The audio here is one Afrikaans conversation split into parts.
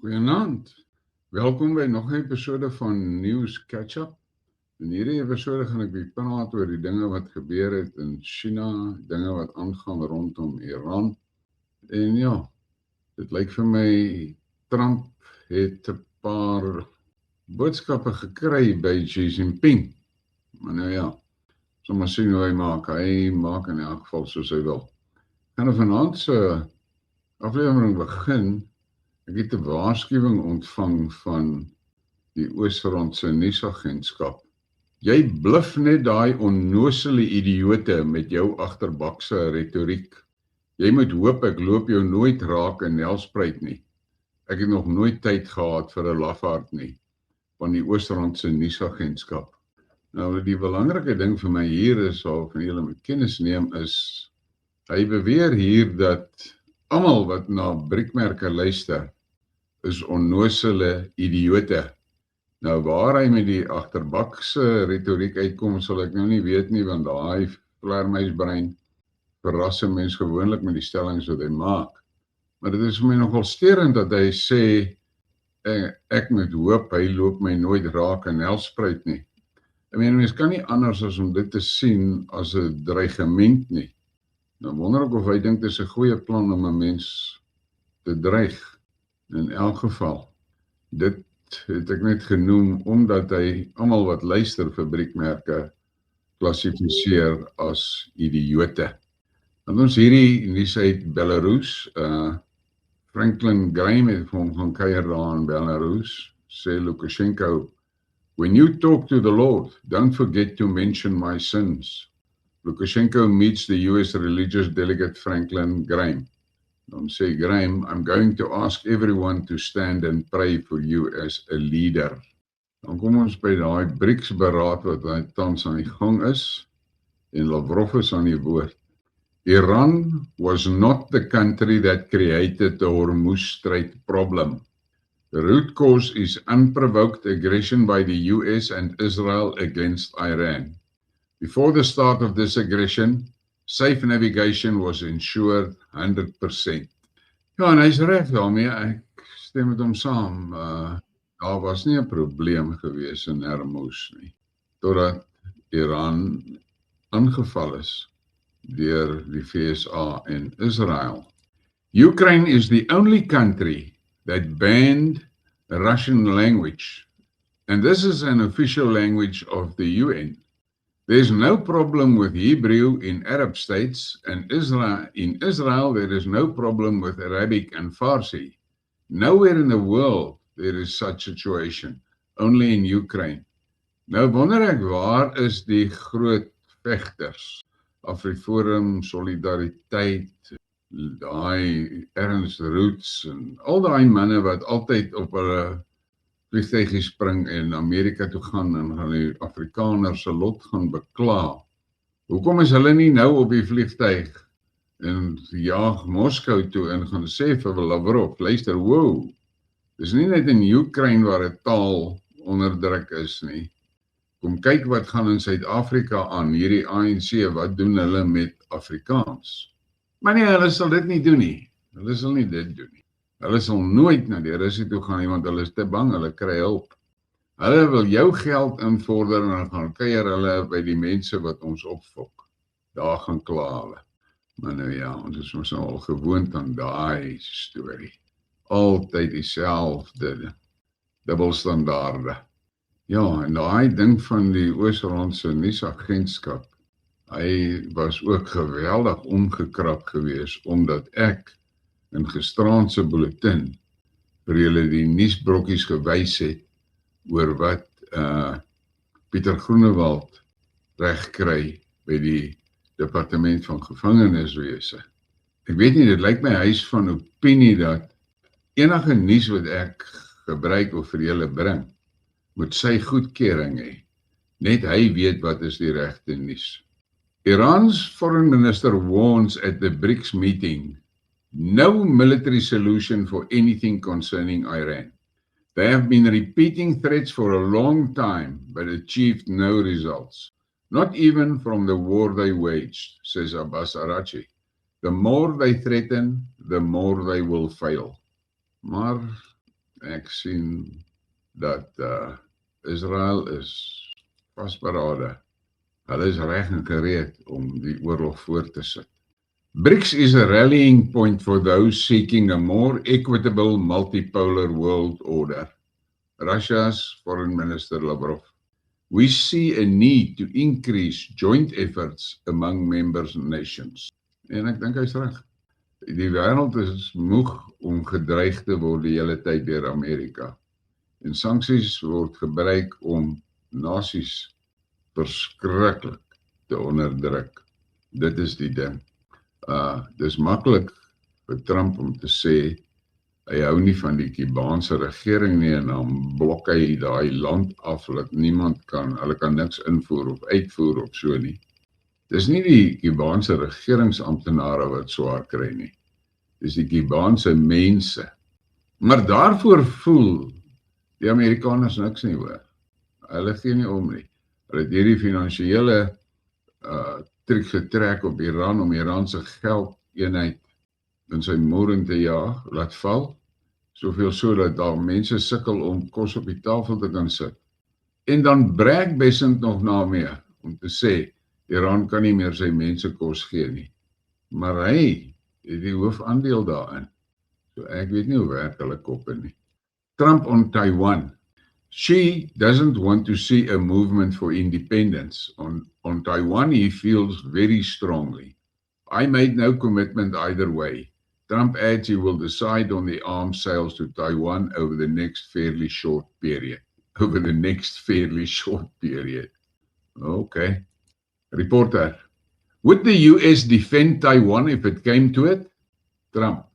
Goeienaand, welkom by nog 'n episode van News Catch-up. In hierdie episode gaan ek weer praat oor die dinge wat gebeur het in China, dinge wat aangaan rondom Iran. En ja, dit lyk vir my, Trump het 'n paar boodskappe gekry by Xi Jinping. Maar nou ja, sommer sien hoe hy maak in elk geval soos hy wil. Gaan nou vanaand se aflewering begin. Ek het 'n waarskuwing ontvang van die Oosrand se nuusagentskap. Jy bluf net daai onnosele idiote met jou agterbakse retoriek. Jy moet hoop ek loop jou nooit raak in Nelspruit nie. Ek het nog nooit tyd gehad vir 'n lafaard nie, van die Oosrand se nuusagentskap. Nou die belangrike ding vir my hier is, of van julle moet kennis neem, is hy beweer hier dat almal wat na briekmerke luister is onnosele idiote. Nou waar hy met die agterbakse retoriek uitkom, sal ek nou nie weet nie, want daai vleermuisbrein verras 'n mens gewoonlik met die stellings wat hy maak. Maar dit is vir my nogal sterend dat hy sê, ek moet hoop, hy loop my nooit raak in Nelspruit nie. Ek meen, mens kan nie anders as om dit te sien as 'n dreigement nie. Nou wonder ek of hy dink dit is 'n goeie plan om 'n mens te dreig. In elk geval, dit het ek net genoem omdat hy almal wat luister vir briekmerke klassifiseer as idiote. Dan ons hierdie nuus uit Belarus, Franklin Graham het vir hom gaan kuier daar in Belarus, sê Lukashenko, when you talk to the Lord, don't forget to mention my sins. Lukashenko meets the US religious delegate Franklin Graham. Dan sê Graham, I'm going to ask everyone to stand and pray for you as a leader. Dan kom ons by daai BRICS-beraad wat tans aan die gang is, en Lavrov is aan die woord. Iran was not the country that created the Hormuz Strait problem. The root cause is unprovoked aggression by the US and Israel against Iran. Before the start of this aggression, safe navigation was ensured 100%. Ja, en hy is reg daarmee, ek stem met hom saam. Daar was nie 'n probleem gewees in Hormuz nie, totdat Iran aangeval is deur die VSA en Israel. Ukraine is the only country that banned the Russian language, and this is an official language of the UN. There's no problem with Hebrew in Arab states, and in Israel there is no problem with Arabic and Farsi. Nowhere in the world there is such a situation, only in Ukraine. Nou wonder ek, waar is die groot vegters? AfriForum, Solidariteit, daai Ernst Roots en al daai manne wat altyd op hulle vliegtuigie spring en Amerika toe gaan en gaan die Afrikaners se lot gaan bekla. Hoekom is hulle nie nou op die vliegtuig en jaag Moskou toe en gaan sê vir Lavrov, luister, wow, dis nie net in Ukraine waar 'n taal onderdruk is nie. Kom kyk wat gaan in Suid-Afrika aan, hierdie ANC, wat doen hulle met Afrikaans? Maar nee, hulle sal dit nie doen nie. Hulle sal nie dit doen nie. Hulle sal nooit na die Russie toe gaan nie, want hulle is te bang, hulle kry hulp. Hulle wil jou geld invorder en dan gaan kuier hulle by die mense wat ons opfok. Daar gaan kla hulle. Maar nou ja, ons is ons al gewoond aan daai storie. Altyd dieselfde dubbelstandaarde. Ja, en daai ding van die Oosrand se nuusagentskap, hy was ook geweldig omgekrap geweest, omdat ek in gisteraand se bulletin vir julle die nuusbrokkies gewys het oor wat Pieter Groenewald reg kry by die departement van gevangeniswese. Ek weet nie, dit lyk my hy is van opinie dat enige nuus wat ek gebruik of vir julle bring, moet sy goedkeuring hê. Net hy weet wat is die regte nuus. Iran's foreign minister warns at the BRICS meeting, no military solution for anything concerning Iran. They have been repeating threats for a long time, but achieved no results. Not even from the war they waged, says Abbas Arachi. The more they threaten, the more they will fail. Maar ek sien dat Israel is vasberade. Hulle is reg en gereed om die oorlog voort te sit. BRICS is a rallying point for those seeking a more equitable multipolar world order. Russia's Foreign Minister Lavrov. We see a need to increase joint efforts among member nations. En ek dink hy's reg. Die wêreld is moeg om gedreig te word die hele tyd deur Amerika. En sanksies word gebruik om nasies verskriklik te onderdruk. Dit is die ding. Dis maklik vir Trump om te sê hy hou nie van die Kubaanse regering nie en dan blok hy daai land af dat niemand hulle kan niks invoer of uitvoer of so nie. Dis nie die Kubaanse regeringsamptenare wat swaar kry nie. Dis die Kubaanse mense. Maar daarvoor voel die Amerikaners niks nie hoor. Hulle gee nie om nie. Hulle het hierdie finansiële trik getrek op Iran om Iran se geldeenheid in sy moering te jaag, laat val, soveel so dat daar mense sukkel om kos op die tafel te kan sit. En dan brag Bessent nog na mee om te sê Iran kan nie meer sy mense kos gee nie. Maar hy het die hoofaandeel daarin. So ek weet nie hoe werk hulle koppe nie. Trump on Taiwan. Xi doesn't want to see a movement for independence. On Taiwan, he feels very strongly. I made no commitment either way. Trump adds he will decide on the arms sales to Taiwan over the next fairly short period. Okay. Reporter. Would the US defend Taiwan if it came to it? Trump.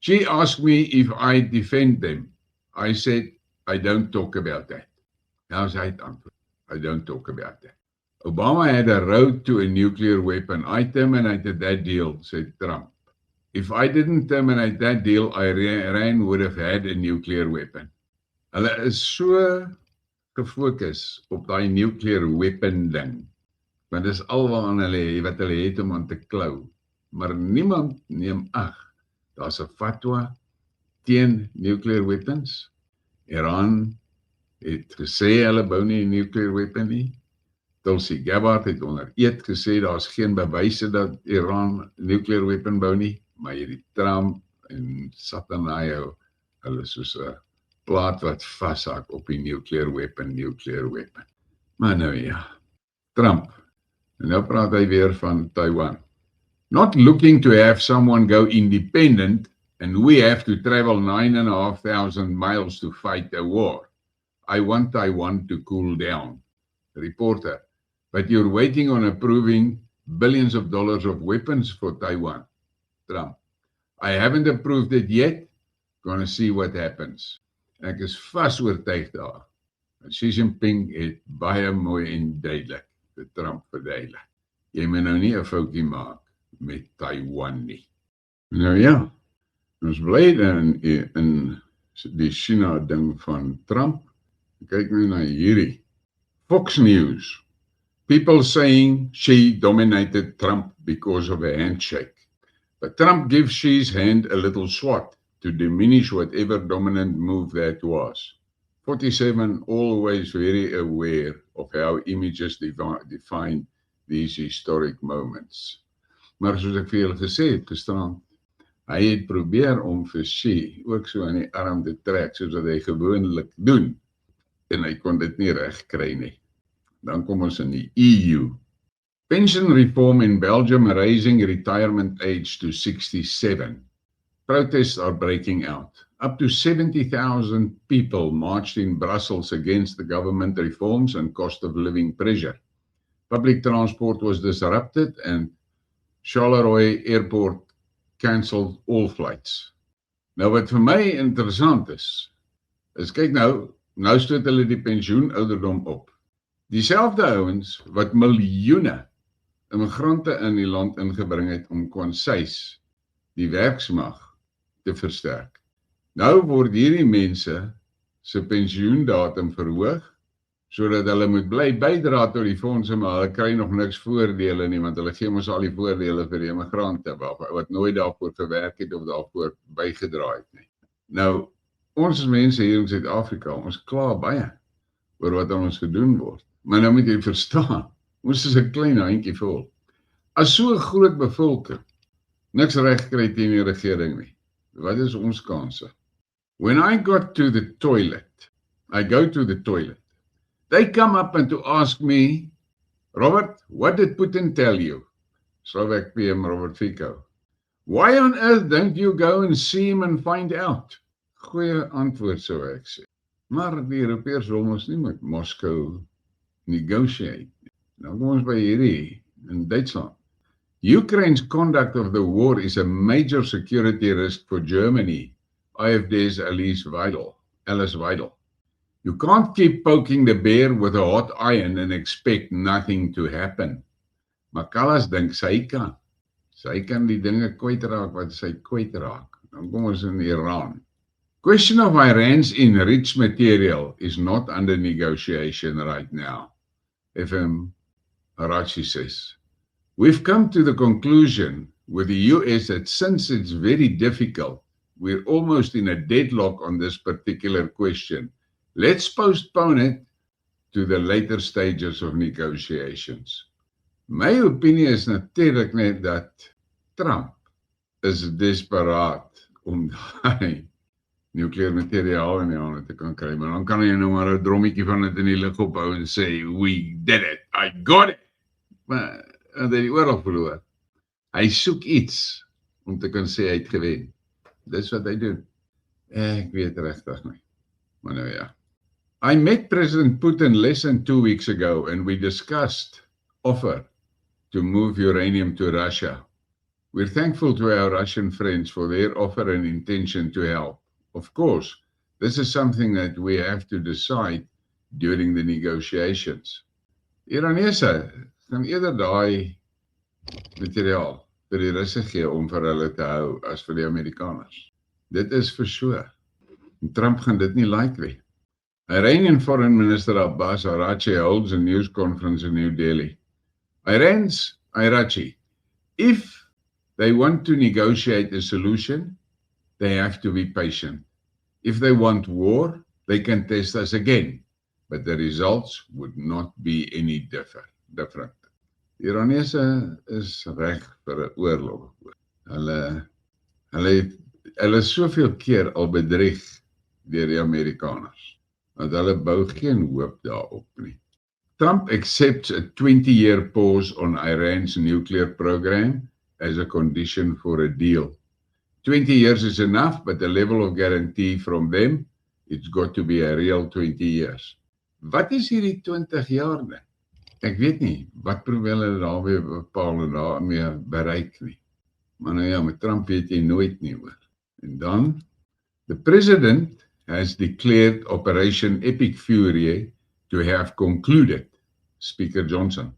She asked me if I defend them. I said, I don't talk about that. Nou sy het antwoord. I don't talk about that. Obama had a road to a nuclear weapon. I terminated that deal, said Trump. If I didn't terminate that deal, Iran would have had a nuclear weapon. Hulle is so gefokus op daai nuclear weapon ding. Want dis alwaar wat hulle het om aan te klou. Maar niemand neem ag. Daar's 'n fatwa teen nuclear weapons. Iran het gesê hulle bou nie 'n nuclear weapon nie. Tulsi Gabbard het onder eed gesê daar's geen bewyse dat Iran 'n nuclear weapon bou nie, maar hierdie Trump en Satanayo, hulle soos 'n plaat wat vashak op die nuclear weapon. Maar nou ja, Trump. En nou praat hy weer van Taiwan. Not looking to have someone go independent and we have to travel 9,500 miles to fight a war. I want Taiwan to cool down. Reporter, but you're waiting on approving billions of dollars of weapons for Taiwan. Trump, I haven't approved it yet. Gonna see what happens. Ek is vas oortuig daar. Xi Jinping het baie mooi en duidelik vir Trump verduidelik. Jy moet nou nie 'n foutjie maak met Taiwan nie. Nou ja, ons bly in die China ding van Trump. Kyk nou na hierdie. Fox News. People saying Xi dominated Trump because of a handshake. But Trump gives Xi's hand a little swat to diminish whatever dominant move that was. 47 always very aware of how images define these historic moments. Maar soos ek vir julle gesê het gisterand, hy het probeer om vir Xi ook so aan die arm te trek, soos wat hy gewoonlik doen. En hy kon dit nie reg kry nie. Dan kom ons in die EU. Pension reform in Belgium raising retirement age to 67. Protests are breaking out. Up to 70,000 people marched in Brussels against the government reforms and cost of living pressure. Public transport was disrupted and Charleroi Airport cancelled all flights. Nou wat vir my interessant is kyk nou stoot hulle die pensioenouderdom op. Dieselfde ouens wat miljoene immigrante in die land ingebring het om kwansies die werksmag te versterk. Nou word hierdie mense se pensioendatum verhoog, sodat hulle moet bly bydra tot die fondse, maar hulle kry nog niks voordele nie, want hulle gee mos al die voordele vir die immigrante, wat nooit daarvoor gewerk het of daarvoor bygedra het nie. Nou, ons mense hier in Suid-Afrika, ons kla baie oor wat aan ons gedoen word. Maar nou moet jy verstaan, ons is 'n klein handjie vol. As so 'n groot bevolking niks reg kry teen die regering nie, wat is ons kanse? When I got to the toilet, I go to the toilet. They come up and to ask me, Robert, what did Putin tell you? Slovak PM Robert Fico. Why on earth don't you go and see him and find out? Goeie antwoord sou ek sê. Maar die Europeërs wil ons nie met Moskou negotiate. Nou kom ons by hierdie in Duitsland. Ukraine's conduct of the war is a major security risk for Germany, AfD's Alice Weidel. You can't keep poking the bear with a hot iron and expect nothing to happen. Maar Kallas dink sy kan. Sy kan die dinge kwytraak wat sy kwytraak. Dan kom ons in Iran. Question of Iran's enriched material is not under negotiation right now, FM Arachi says. We've come to the conclusion with the US that since it's very difficult, we're almost in a deadlock on this particular question. Let's postpone it to the later stages of negotiations. My opinie is natuurlik net dat Trump is desperaat om daai nukleaire materiaal in die hande te kan kry, maar dan kan hy nou maar 'n drommetjie van dit in die lug ophou en sê, we did it, I got it. Maar hy die oorlog verloor. Hy soek iets om te kan sê hy het gewen. Dis wat hy doen. Ek weet regtig nie. Maar nou ja. I met President Putin less than 2 weeks ago and we discussed offer to move uranium to Russia. We're thankful to our Russian friends for their offer and intention to help. Of course, this is something that we have to decide during the negotiations. Iranese gaan eerder daai materiaal vir die Russe gee om vir hulle te hou as vir die Amerikaners. Dit is vir so. En Trump gaan dit nie like nie. Iranian Foreign Minister Abbas Arachi holds a news conference in New Delhi. Iran's Arachi, if they want to negotiate a solution, they have to be patient. If they want war, they can test us again, but the results would not be any different. Die Iranese is reg vir 'n oorlog. Hulle is soveel keer al bedrieg deur die Amerikaners, want hulle bou geen hoop daarop nie. Trump accepts a 20-year pause on Iran's nuclear program as a condition for a deal. 20 years is enough, but the level of guarantee from them, it's got to be a real 20 years. Wat is hierdie 20 jaar nie? Ek weet nie, wat probeer hulle daar weer bepaal en daarmee bereik nie. Maar nou ja, met Trump weet jy nooit nie hoor. En dan, the president has declared Operation Epic Fury to have concluded, Speaker Johnson.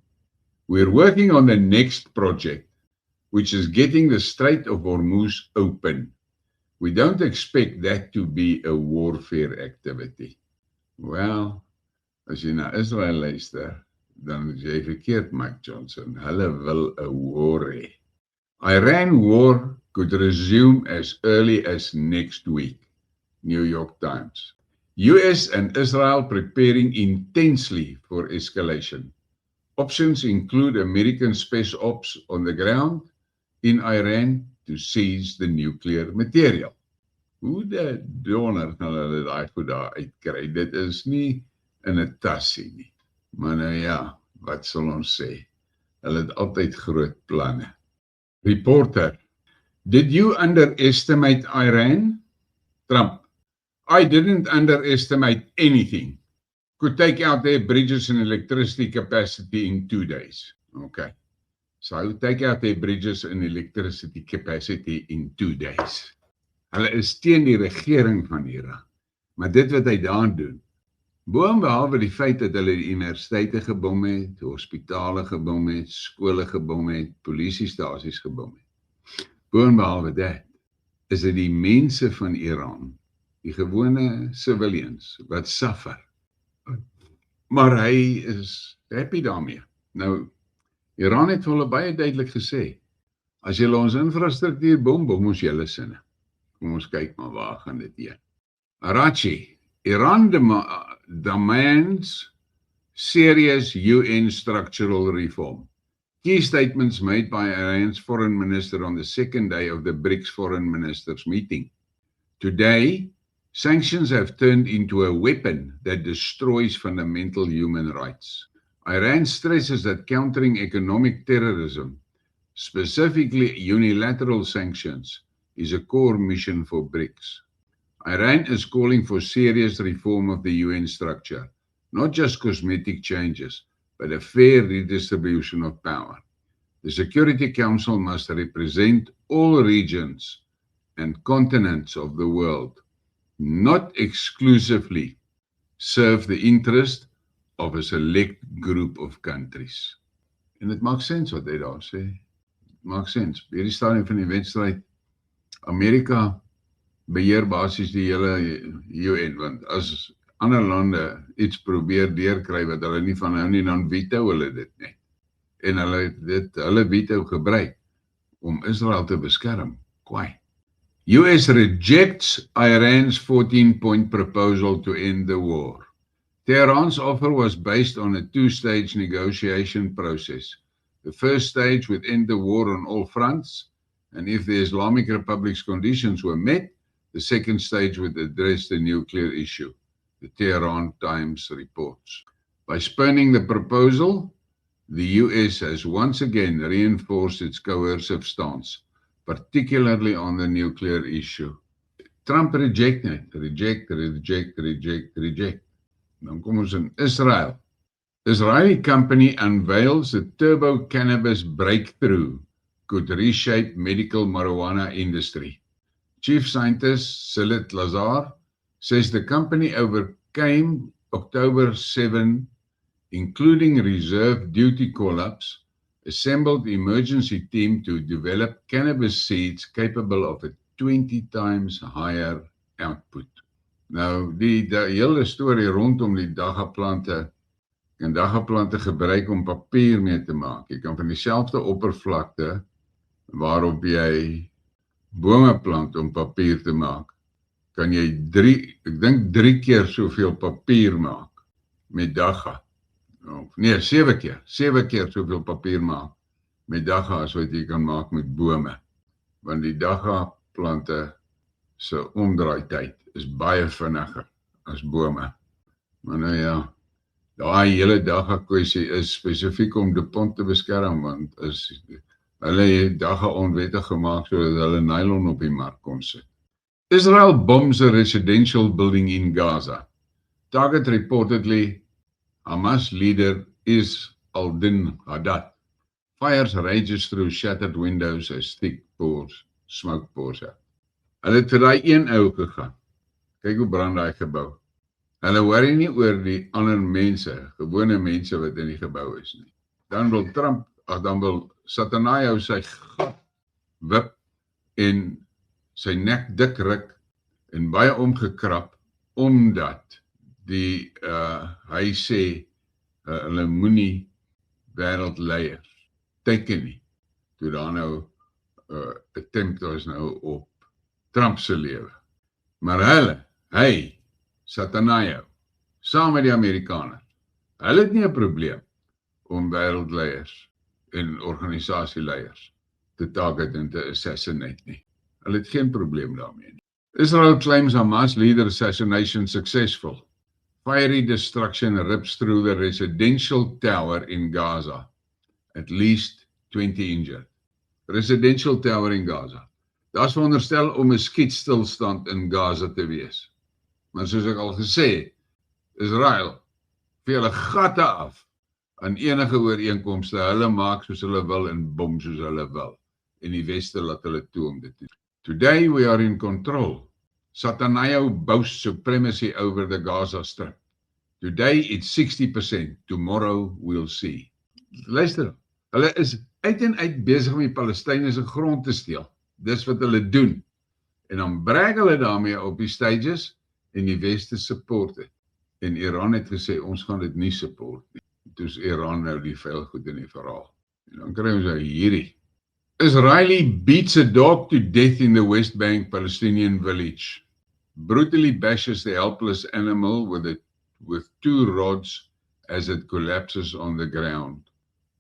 We're working on the next project, which is getting the Strait of Hormuz open. We don't expect that to be a warfare activity. Well, as jy na Israel luister, dan is jy verkeerd, Mike Johnson. Hulle wil 'n war hê. Iran war could resume as early as next week, New York Times. US and Israel preparing intensely for escalation. Options include American special ops on the ground in Iran to seize the nuclear material. Hoe die donder gaan hulle daai goed daar uitkry? Dit is nie in 'n tassie nie. Maar nou ja, wat sal ons sê? Hulle het altyd groot planne. Reporter, did you underestimate Iran? Trump, I didn't underestimate anything. Could take out their bridges and electricity capacity in 2 days. Okay. So take out their bridges and electricity capacity in 2 days. Hulle is teen die regering van Iran. Maar dit wat hy daar doen, boonbehalwe die feit dat hulle die universiteite gebom het, hospitale gebom het, skole gebom het, polisiestasies gebom het. Boonbehalwe dit, is dit die mense van Iran die gewone civilians wat suffer. Maar hy is happy daarmee. Nou, Iran het vir hulle baie duidelik gesê, as julle ons infrastruktuur bom ons julle sinne. Kom ons kyk maar waar gaan dit heen. Arachi, Iran demands serious UN structural reform. Key statements made by Iran's foreign minister on the second day of the BRICS foreign ministers meeting. Today, sanctions have turned into a weapon that destroys fundamental human rights. Iran stresses that countering economic terrorism, specifically unilateral sanctions, is a core mission for BRICS. Iran is calling for serious reform of the UN structure, not just cosmetic changes, but a fair redistribution of power. The Security Council must represent all regions and continents of the world, not exclusively serve the interest of a select group of countries. En dit maak sens wat hy daar sê. Dit maak sens. By hierdie stadium van die wedstryd, Amerika beheer basies die hele UN, want as ander lande iets probeer deurkry wat hulle nie van hou nie, dan veto hulle dit net. En hulle veto gebruik om Israel te beskerm. Kwaai. US rejects Iran's 14-point proposal to end the war. Tehran's offer was based on a two-stage negotiation process. The first stage would end the war on all fronts, and if the Islamic Republic's conditions were met, the second stage would address the nuclear issue, the Tehran Times reports. By spurning the proposal, the US has once again reinforced its coercive stance, particularly on the nuclear issue. Trump reject. Dan kom ons in Israel. Israeli company unveils a turbo cannabis breakthrough could reshape medical marijuana industry. Chief scientist Silit Lazar says the company overcame October 7, including reserve duty call-ups, assembled emergency team to develop cannabis seeds capable of a 20 times higher output. Nou, die hele storie rondom die daggaplante, en daggaplante gebruik om papier mee te maak. Jy kan van dieselfde oppervlakte waarop jy bome plant om papier te maak, kan jy 3 keer soveel papier maak met dagga. Nee, 7 keer soveel papier maak met dagga as wat jy kan maak met bome. Want die daggaplante se omdraaityd is baie vinniger as bome. Maar nou ja, daai hele dagga kwessie is spesifiek om DuPont te beskerm, want hulle het dagga onwettig gemaak sodat hulle nylon op die mark kon sit. Israel bombs a residential building in Gaza. Target reportedly Hamas leader is Aldin Haddad. Fires rages through shattered windows as thick smoke pours out. Hulle het vir daai een ou gegaan. Kyk hoe brand daai gebou. Hulle worry nie oor die ander mense, gewone mense wat in die gebou is nie. Dan wil Satanayo sy gat wip en sy nek dik ruk en baie omgekrap, omdat hy sê hulle moenie wêreldleiers teken nie. Toe daar nou attempt was nou op Trump se lewe. Maar hy, Satanayo, saam met die Amerikaners, hulle het nie 'n probleem om wêreldleiers en organisasieleiers te target en te assassinate nie. Hulle het geen probleem daarmee nie. Israel claims Hamas leader assassination successful. Fiery destruction rips through the residential tower in Gaza. At least 20 injured. Residential tower in Gaza. Daar's veronderstel om 'n skietstilstand in Gaza te wees. Maar soos ek al gesê, Israel vee hulle gatte af aan enige ooreenkomste. Hulle maak soos hulle wil en bom soos hulle wil. En die Weste laat hulle toe om dit te doen. Today we are in control. Satanayo boasts supremacy over the Gaza Strip. Today it's 60%. Tomorrow we'll see. Luister, hulle is uit en uit besig om die Palestynese grond te steel. Dis wat hulle doen. En dan brag hulle daarmee op die stages en die Weste support het. En Iran het gesê, ons gaan dit nie support nie. Toe is Iran nou die vuil goed in die verhaal. En dan kry ons hierdie. Israeli beats a dog to death in the West Bank Palestinian village. Brutally bashes the helpless animal with 2 rods as it collapses on the ground.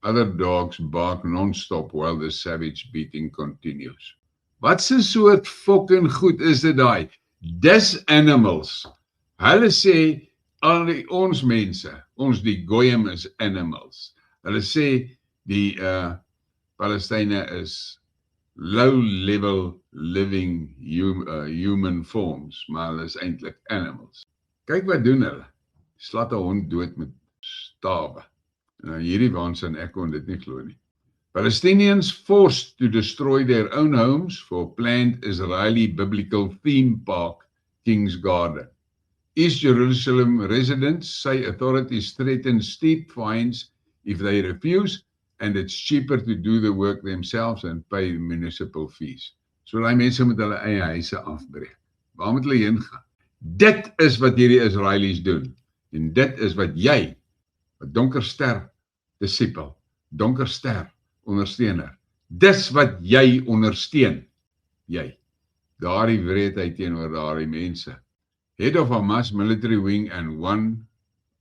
Other dogs bark non-stop while the savage beating continues. Wat 'n soort fucking goed is dit daai? Dis animals. Hulle sê ons mense, ons die goyim is animals. Hulle sê die Palestynë is low-level living human forms, maar hulle is eintlik animals. Kyk wat doen hulle. Slat 'n hond dood met stawe. Nou hierdie waansin ek kon dit nie glo nie. Palestinians forced to destroy their own homes for planned Israeli biblical theme park, King's Garden. East Jerusalem residents say authorities threaten steep fines if they refuse, and it's cheaper to do the work themselves and pay municipal fees. So die mense moet hulle eie huise afbreek. Waar moet hulle heen gaan? Dit is wat hierdie Israelies doen. En dit is wat jy, 'n donker ster disipel, donker ster ondersteuner. Dis wat jy ondersteun. Jy. Daardie wreedheid teenoor daardie mense. Head of Hamas military wing and one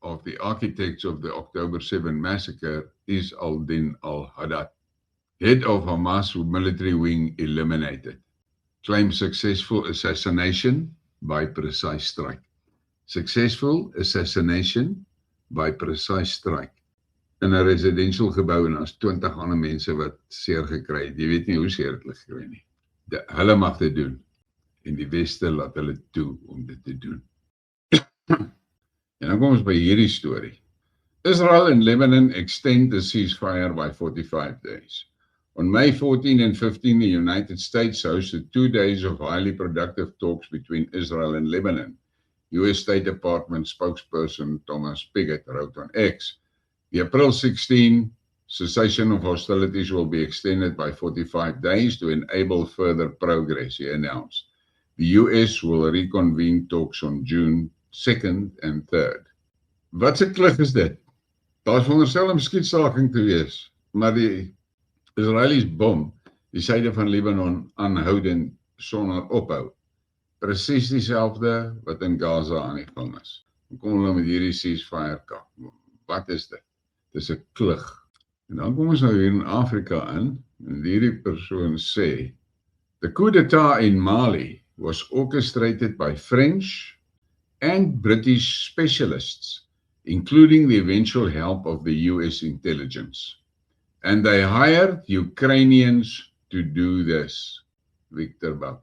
of the architects of the October 7 massacre is al-Din al-Haddad. Head of Hamas military wing eliminated. Claims successful assassination by precise strike. Successful assassination by precise strike. In 'n residential gebou en as 20 ander mense wat seer gekry het. Jy weet nie hoe seer hulle gekry nie. Hulle mag dit doen. En die Weste laat hulle toe om dit te doen. En dan kom ons by hierdie storie. Israel and Lebanon extend the ceasefire by 45 days. On May 14 and 15, the United States hosted 2 days of highly productive talks between Israel and Lebanon. US State Department spokesperson Thomas Pigott wrote on X, the April 16 cessation of hostilities will be extended by 45 days to enable further progress, he announced. The US will reconvene talks on June 2nd and 3rd. Wat se klug is dit? Daar is veronderstel om skietstaking te wees, maar die Israelies bom die suide van Libanon aanhoudend sonder ophou. Presies dieselfde wat in Gaza aan die gang is. Kom hulle met hierdie ceasefire kap. Wat is dit? Dis 'n klug. En dan kom ons nou hier in Afrika in, en hierdie persoon sê, the coup d'etat in Mali was orchestrated by French and British specialists, including the eventual help of the US intelligence. And they hired Ukrainians to do this. Victor Bak.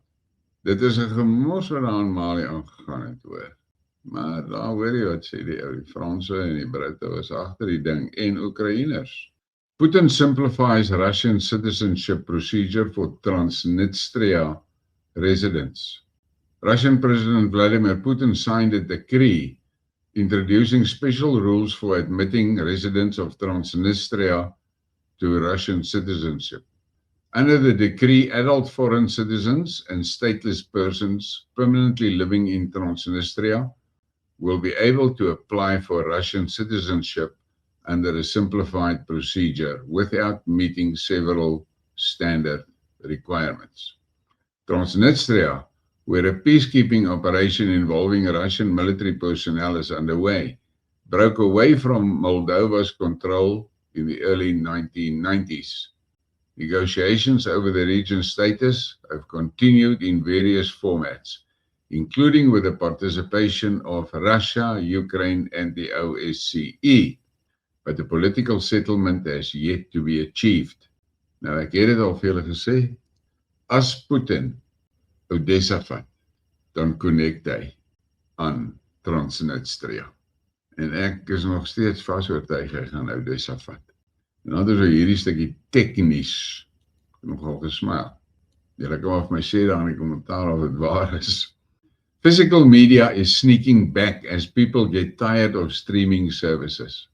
Dit is 'n gemors wat daar in Mali aangegaan het hoor. Maar daar hoor jy wat sê die Franse en die Britte was agter die ding en Oekraïners. Putin simplifies Russian citizenship procedure for Transnistria residents. Russian President Vladimir Putin signed a decree introducing special rules for admitting residents of Transnistria to Russian citizenship. Under the decree, adult foreign citizens and stateless persons permanently living in Transnistria will be able to apply for Russian citizenship under a simplified procedure without meeting several standard requirements. Transnistria, where a peacekeeping operation involving Russian military personnel is underway, broke away from Moldova's control in the early 1990s. Negotiations over the region's status have continued in various formats, including with the participation of Russia, Ukraine, and the OSCE. But the political settlement has yet to be achieved. Nou, ek het dit al vir julle gesê, as Putin Odessa vat, dan connect hy aan Transnistria. En ek is nog steeds vasoortuig hy gaan Odessa vat. En dan is hierdie stukkie tegnies nogal gesmaak. Julle kan maar vir my sê daar in die kommentaar of dit waar is. Physical media is sneaking back as people get tired of streaming services.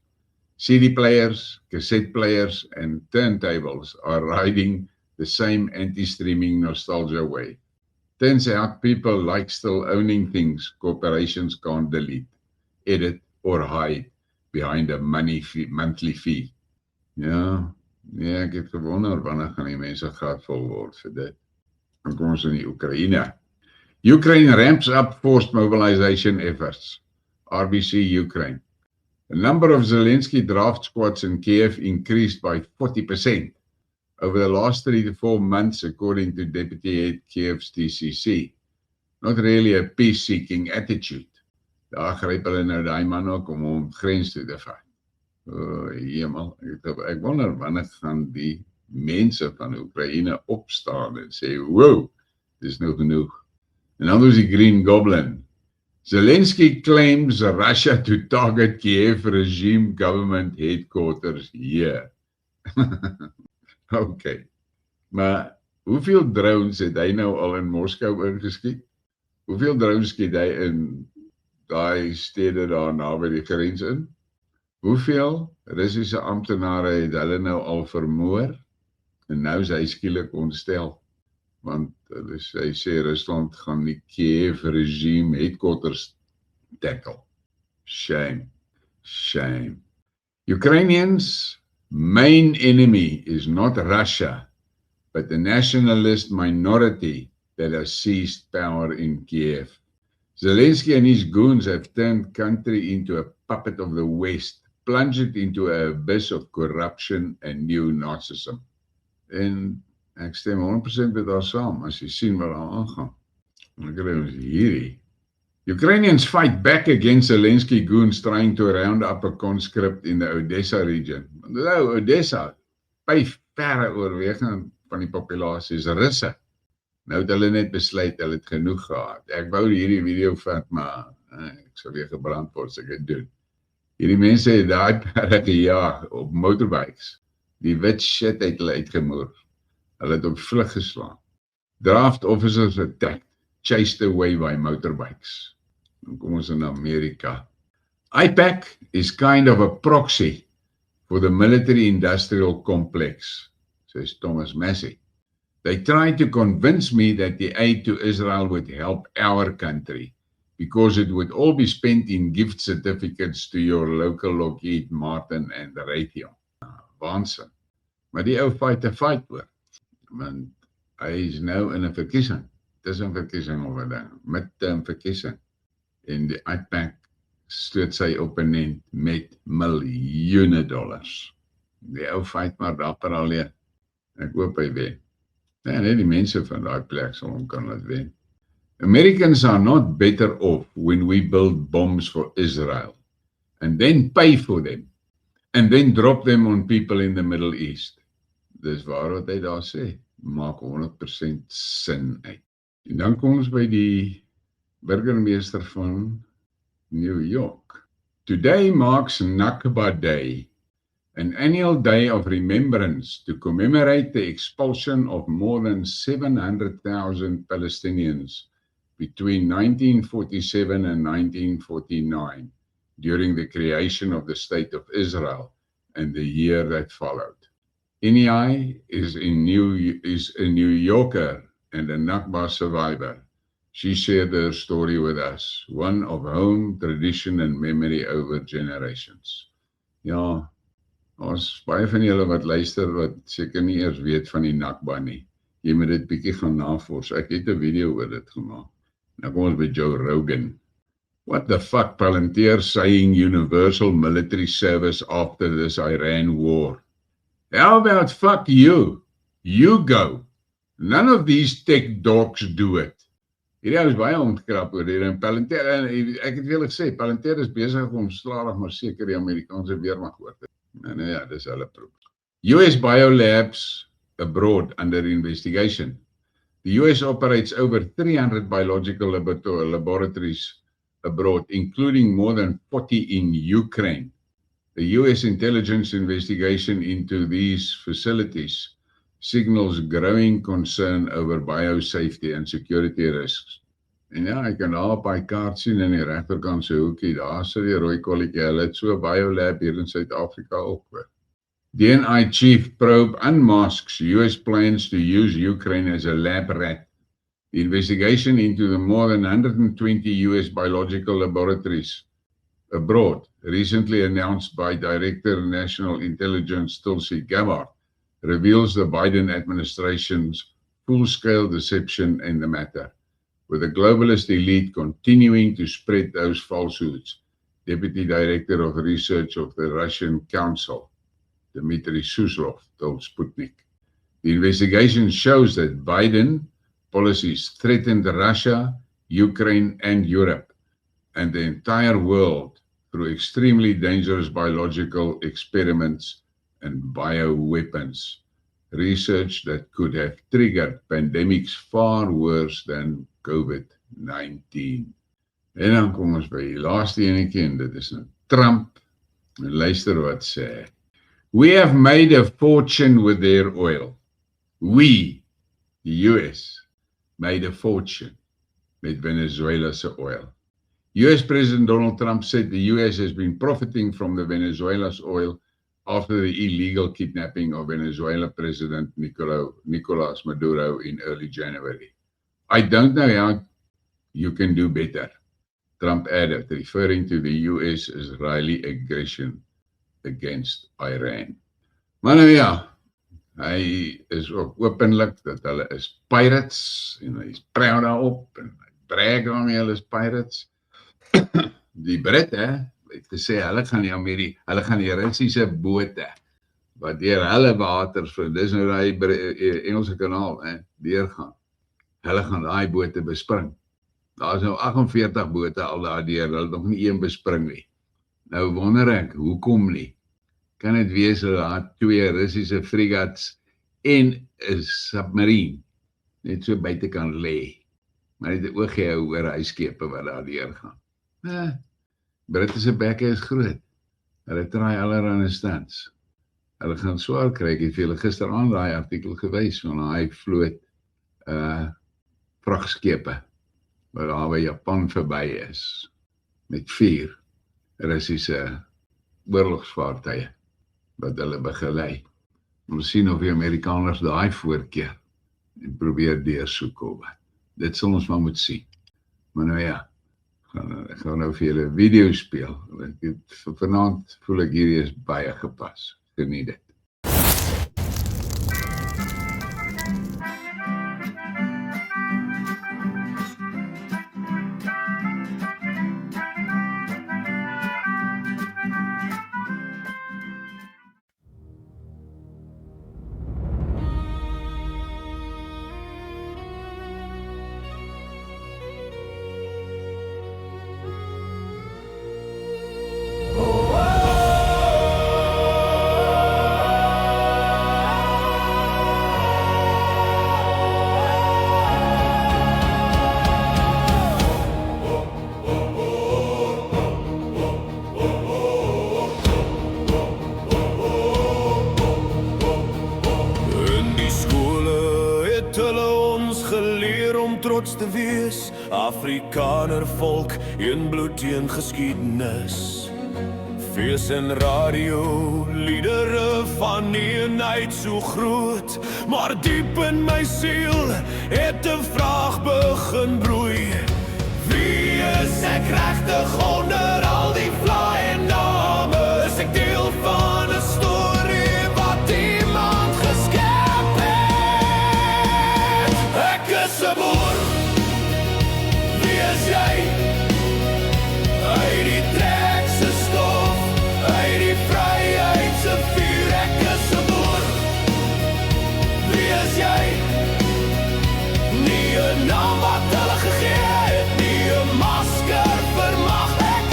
CD players, cassette players, and turntables are riding the same anti-streaming nostalgia wave. Turns out people like still owning things corporations can't delete, edit, or hide behind a monthly fee. Ja, nee, ek het gewonder wanneer gaan die mense gatvol word vir dit. Dan kom ons in die Oekraïne. Ukraine ramps up forced mobilization efforts. RBC Ukraine. The number of Zelensky draft squads in Kiev increased by 40% over the last 3 to 4 months, according to Deputy Head Kiev's TCC. Not really a peace-seeking attitude. Daar gryp hulle nou daai man ook om hom grens toe te vat. Hemel, ek wonder wanneer gaan die mense van Oekraïne opstaan en sê, wow, dis nou genoeg. En dan was die Green Goblin. Zelensky claims Russia to target Kiev regime government headquarters here. Okay. Maar hoeveel drones het hy nou al in Moskou ingeskiet? Hoeveel drones skiet hy in daai stede daar naby die grens in? Hoeveel Russiese amptenare het hulle nou al vermoor? En nou is hy skielik ontstel. Want hy sê Rusland gaan die Kiev regime headquarters tackle. Shame. Shame. Ukrainians' main enemy is not Russia, but the nationalist minority that has seized power in Kiev. Zelensky and his goons have turned country into a puppet of the West, plunged it into an abyss of corruption and neo-Nazism. En ek stem 100% met daar saam, as jy sien wat daar aangaan. Dan kry ons hierdie. Ukrainians fight back against Zelensky goons trying to round up a conscript in the Odessa region. Nou, Odessa, by verre oorweging van die populasie is Russe. Nou het hulle net besluit, hulle het genoeg gehad. Ek wou hierdie video vat, maar ek sal weer gebrand word as ek dit doen. Hierdie mense het daai perde gejaag op motorbikes. Die wit shit het hulle uitgemoer. Hulle het op vlug geslaan. Draft officers attacked, chased away by motorbikes. Dan kom ons in Amerika. IPAC is kind of a proxy for the military-industrial complex, says Thomas Massey. They tried to convince me that the aid to Israel would help our country because it would all be spent in gift certificates to your local Lockheed Martin and Raytheon. Waansin. Maar die ou fight 'n fight hoor. Want hy is nou in 'n verkiesing. Dis 'n verkiesing of 'n ding, midterm verkiesing. En die IPAC stoot sy opponent met miljoene dollars. Die ou fight maar dapper alleen. Ek hoop hy wen. Nee, net die mense van daai plek sal hom kan laat wen. Americans are not better off when we build bombs for Israel and then pay for them and then drop them on people in the Middle East. Dis waar wat hy daar sê, maak 100% sin uit. En dan kom ons by die burgemeester van New York. Today marks Nakba Day, an annual day of remembrance to commemorate the expulsion of more than 700,000 Palestinians between 1947 and 1949 during the creation of the State of Israel and the year that followed. Inai is a New Yorker and a Nakba survivor. She shared her story with us, one of home, tradition and memory over generations. Ja, ons baie van julle wat luister wat seker nie eers weet van die Nakba nie. Jy moet dit bietjie gaan navors. Ek het 'n video oor dit gemaak. Nou kom ons by Joe Rogan. What the fuck, Palantir saying universal military service after this Iran war? How about fuck you? You go. None of these tech dogs do it. Hierdie is baie ontkrap oor hier in Palantir. Ek het wel gesê, Palantir is besig om stadig maar seker die Amerikaanse weermag oor te. Nou ja, dis hulle probeer. US biolabs abroad under investigation. The US operates over 300 biological laboratories abroad, including more than 40 in Ukraine. The US intelligence investigation into these facilities signals growing concern over biosafety and security risks. En ja, ek kan daar op die kaart sien in die regterkantse hoekie, daar sit die rooi kolletjie, hulle het so 'n biolab hier in Suid-Afrika ook. DNI chief probe unmasks US plans to use Ukraine as a lab rat The investigation into the more than 120 US biological laboratories abroad, recently announced by Director of National Intelligence Tulsi Gabbard, reveals the Biden administration's full-scale deception in the matter, with the globalist elite continuing to spread those falsehoods. Deputy Director of Research of the Russian Council, Dmitry Suslov, told Sputnik. The investigation shows that Biden policies threatened Russia, Ukraine, and Europe, and the entire world through extremely dangerous biological experiments and bioweapons, research that could have triggered pandemics far worse than COVID-19. En dan kom ons by die laaste enetjie, en dit is nou Trump, en luister wat sê. We have made a fortune with their oil. We, the US, made a fortune with Venezuela's oil. US President Donald Trump said the US has been profiting from the Venezuela's oil after the illegal kidnapping of Venezuela President Nicolas Maduro in early January. I don't know how you can do better, Trump added, referring to the US-Israeli aggression against Iran. Maar nou ja, hy is ook openlik dat hulle is pirates, en hy is proud daarop, en hy brag daarmee hulle is pirates. Die Britte het gesê, hulle gaan die Russiese bote, wat deur hulle waters, dis nou die Engelse kanaal, deurgaan. Hulle gaan daai bote bespring. Daar is nou 48 bote al daardeur, hulle nog nie een bespring nie. Nou wonder ek, hoekom nie? Kan dit wees dat daar 2 Russiese frigates en 'n submarine net so buite kan lê, maar dit oog gehou oor hy skepe wat daardeur gaan. Britte se bekke is groot. Hulle traai allerhande stunts. Hulle gaan swaar kry. Ek het vir julle gisteraand daai artikel gewys van daai vloot vragskepe wat daar by Japan verby is met 4 Russiese oorlogsvaartuie wat hulle begelei. Ons sien of die Amerikaners daai voorkeer en probeer deursoek of wat. Dit sal ons maar moet sien. Maar nou ja, ek gaan nou vir julle 'n video speel. Vanaand voel ek hierdie is baie gepas. Geniet dit. Te wees, Afrikaner volk, een bloed teen geskiedenis. Fees en radio, liedere van eenheid so groot, maar diep in my siel het 'n vraag begin broei. Wie is ek regtig onder al die vlae en name? Is ek deel van 'n storie wat iemand geskep het? Ek is 'n boer. Is jy uit die trekse stof, uit die vryheid se vuur, ek is 'n boer. Wie is jy? Nie 'n naam wat hulle gegee het, nie 'n masker vir mag, ek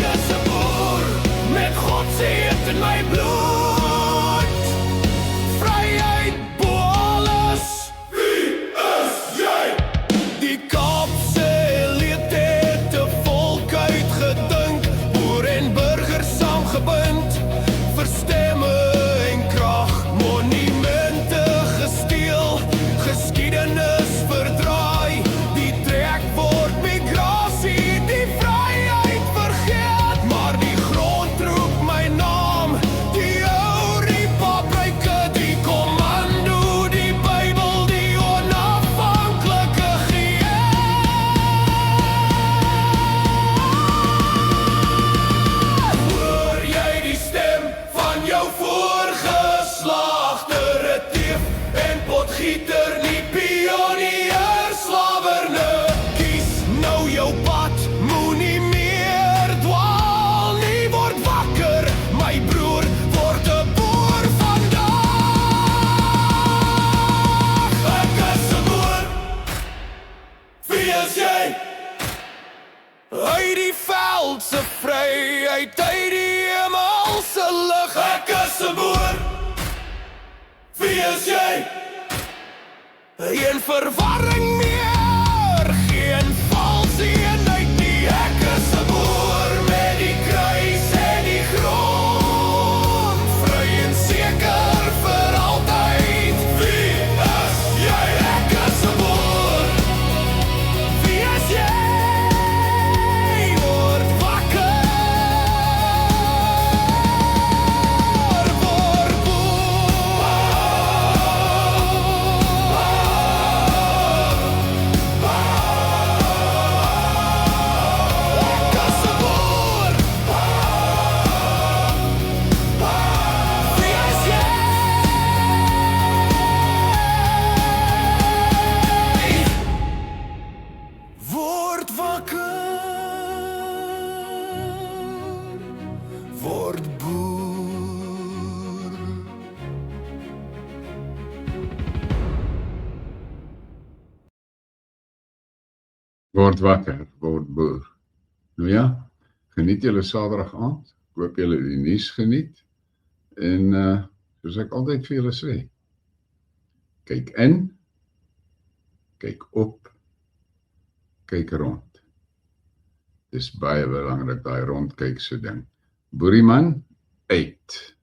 uit die hemelse lig. Ek is 'n boer. Wie is jy? Geen verwarring meer, geen valse eenheid nie. Ek is 'n boer met die kruis en die grond, vry en seker vir altyd. Wie is jy? Ek is 'n boer. Wie is jy? Word wakker, word boer. Ek is 'n boer. Wie is jy? Word wakker, word boer. Word wakker, word boer. Nou ja, geniet julle Saterdag aand. Ek hoop julle die nuus geniet. En soos ek altyd vir julle sê, kyk in, kyk op, kyk rond. Dis baie belangrik daai rondkykse ding. Boerieman uit.